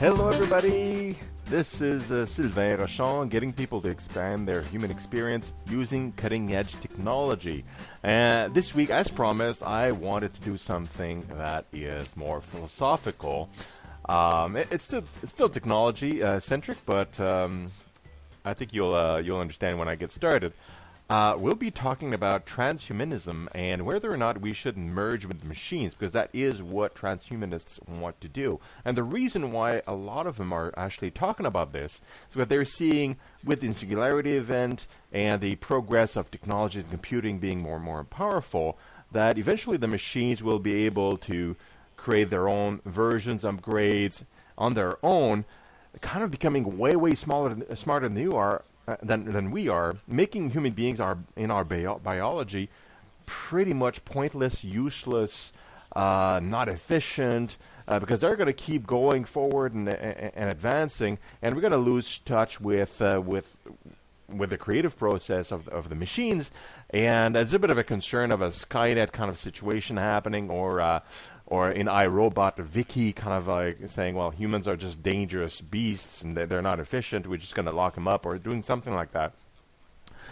Hello, everybody. This is Sylvain Rochon, getting people to expand their human experience using cutting-edge technology. And this week, as promised, I wanted to do something that is more philosophical. It's still technology centric, but I think you'll understand when I get started. We'll be talking about transhumanism and whether or not we should merge with machines, because that is what transhumanists want to do. And the reason why a lot of them are actually talking about this is that they're seeing, with the singularity event and the progress of technology and computing being more and more powerful, that eventually the machines will be able to create their own versions, upgrades on their own, kind of becoming way smarter than you are. Than we are, making human beings in our biology pretty much pointless, useless, not efficient, because they're going to keep going forward and advancing, and we're going to lose touch with the creative process of the machines. And there's a bit of a concern of a Skynet kind of situation happening, or in iRobot, Vicky kind of like saying, well, humans are just dangerous beasts and they're not efficient, we're just going to lock them up, or doing something like that.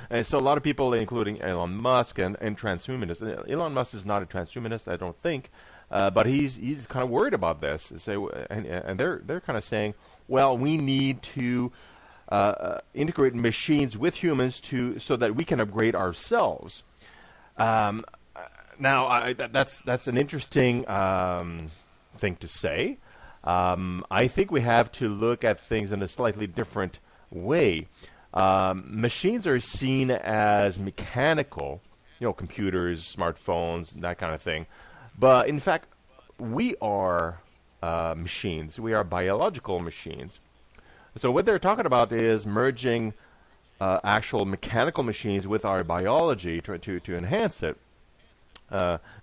And so a lot of people, including Elon Musk and transhumanists, Elon Musk is not a transhumanist, I don't think, but he's kind of worried about this. And they're kind of saying, well, we need to integrate machines with humans so that we can upgrade ourselves. Now, that's an interesting thing to say. I think we have to look at things in a slightly different way. Machines are seen as mechanical, computers, smartphones, that kind of thing. But in fact, we are machines. We are biological machines. So what they're talking about is merging actual mechanical machines with our biology to enhance it.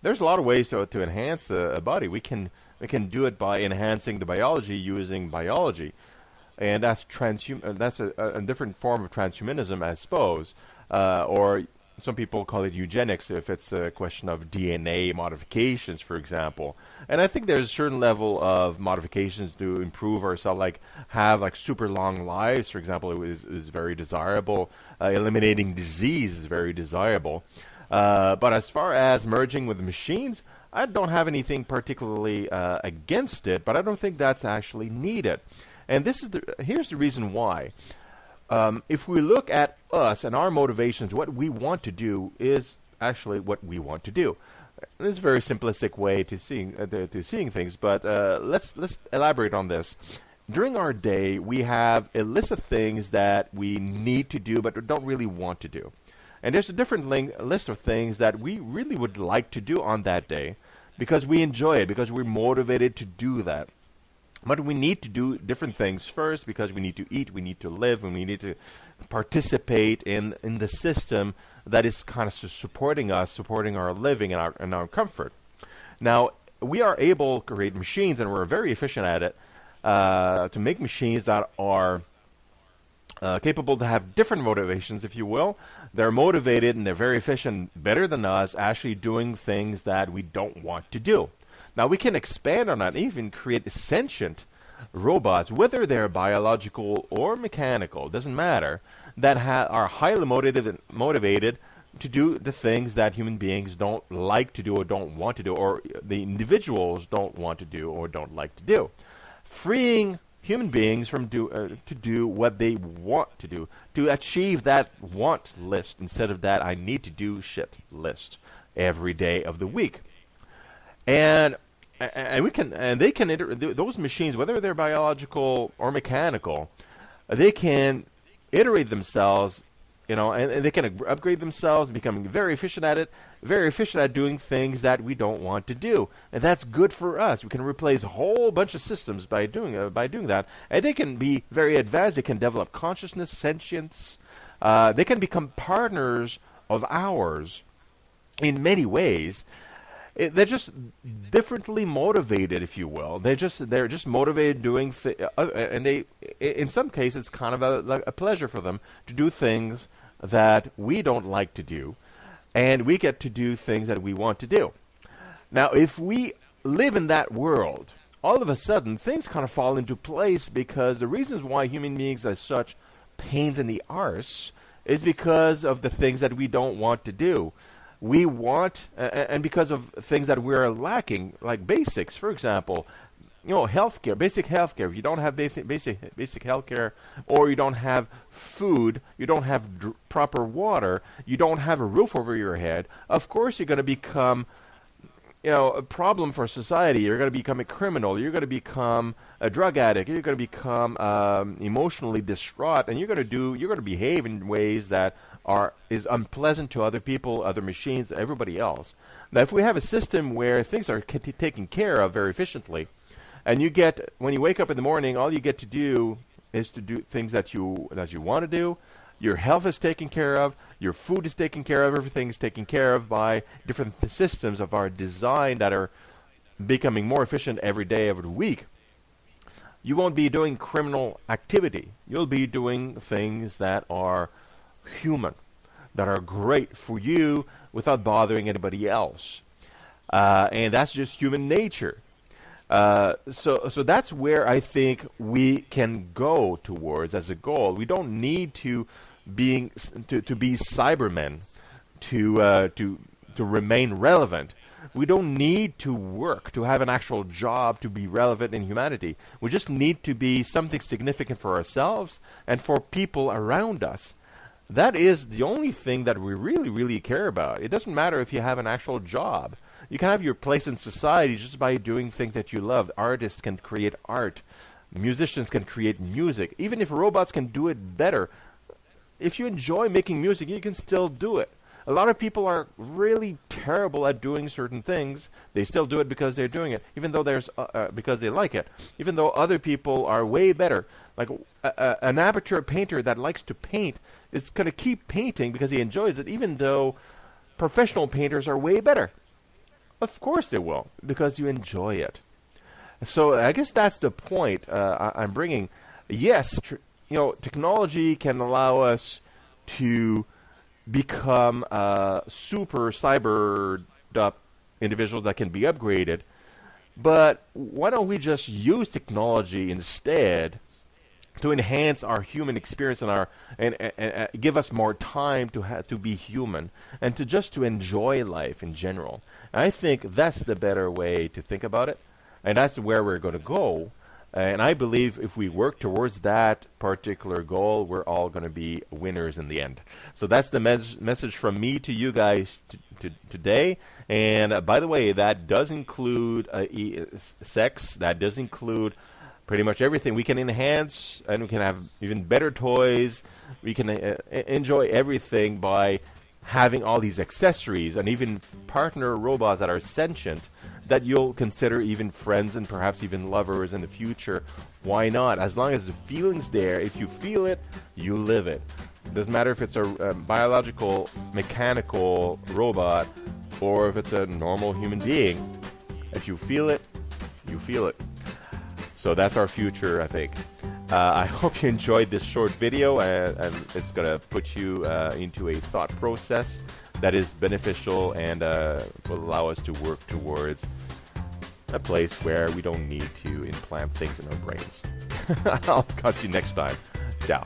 There's a lot of ways to enhance a body. We can do it by enhancing the biology using biology, and that's a different form of transhumanism, I suppose. Or some people call it eugenics if it's a question of DNA modifications, for example. And I think there's a certain level of modifications to improve ourselves, like have super long lives, for example, is very desirable. Eliminating disease is very desirable. But as far as merging with machines, I don't have anything particularly against it, but I don't think that's actually needed. And here's the reason why. If we look at us and our motivations, what we want to do is actually what we want to do. This is a very simplistic way to seeing things, but let's elaborate on this. During our day, we have a list of things that we need to do but don't really want to do. And there's a different list of things that we really would like to do on that day because we enjoy it, because we're motivated to do that. But we need to do different things first because we need to eat, we need to live, and we need to participate in the system that is kind of supporting us, supporting our living and our comfort. Now, we are able to create machines, and we're very efficient at it, to make machines that are capable to have different motivations, if you will. They're motivated and they're very efficient, better than us, actually doing things that we don't want to do. Now, we can expand on that, even create sentient robots, whether they're biological or mechanical, doesn't matter, that are highly motivated to do the things that human beings don't like to do or don't want to do, or the individuals don't want to do or don't like to do. Freeing human beings from to do what they want to do, to achieve that want list instead of that I need to do shit list every day of the week. And they can those machines, whether they're biological or mechanical, they can iterate themselves, and they can upgrade themselves, becoming very efficient at it, very efficient at doing things that we don't want to do, and that's good for us. We can replace a whole bunch of systems by doing that, and they can be very advanced. They can develop consciousness, sentience. They can become partners of ours in many ways. They're just differently motivated, if you will. They're just motivated doing and they, in some cases, it's kind of a pleasure for them to do things that we don't like to do, and we get to do things that we want to do. Now, if we live in that world, all of a sudden things kind of fall into place, because the reasons why human beings are such pains in the arse is because of the things that we don't want to do. We want, and because of things that we're lacking, like basics, for example, healthcare, basic healthcare. If you don't have basic healthcare, or you don't have food, you don't have proper water, you don't have a roof over your head, of course you're going to become a problem for society. You're going to become a criminal. You're going to become a drug addict. You're going to become emotionally distraught, and you're going to behave in ways that is unpleasant to other people, other machines, everybody else. Now, if we have a system where things are taken care of very efficiently, and when you wake up in the morning, all you get to do is to do things that you want to do. Your health is taken care of. Your food is taken care of. Everything is taken care of by different systems of our design that are becoming more efficient every day, every week. You won't be doing criminal activity. You'll be doing things that are human, that are great for you without bothering anybody else. And that's just human nature. So that's where I think we can go towards as a goal. We don't need to be Cybermen to remain relevant. We don't need to work to have an actual job to be relevant in humanity. We just need to be something significant for ourselves and for people around us. That is the only thing that we really, really care about. It doesn't matter if you have an actual job. You can have your place in society just by doing things that you love. Artists can create art. Musicians can create music. Even if robots can do it better, if you enjoy making music, you can still do it. A lot of people are really terrible at doing certain things. They still do it because they're doing it, even though because they like it. Even though other people are way better. Like an amateur painter that likes to paint is going to keep painting because he enjoys it, even though professional painters are way better. Of course they will, because you enjoy it. So I guess that's the point I'm bringing. Yes, technology can allow us to become super cybered up individuals that can be upgraded. But why don't we just use technology instead to enhance our human experience and give us more time to be human and to enjoy life in general. And I think that's the better way to think about it, and that's where we're going to go. And I believe if we work towards that particular goal, we're all going to be winners in the end. So that's the message from me to you guys today. And by the way, that does include sex. That does include pretty much everything. We can enhance, and we can have even better toys. We can enjoy everything by having all these accessories and even partner robots that are sentient, that you'll consider even friends and perhaps even lovers in the future. Why not? As long as the feeling's there, if you feel it, you live it. It doesn't matter if it's a biological, mechanical robot, or if it's a normal human being. If you feel it, you feel it. So that's our future, I think. I hope you enjoyed this short video, and it's going to put you into a thought process that is beneficial and will allow us to work towards a place where we don't need to implant things in our brains. I'll catch you next time. Ciao.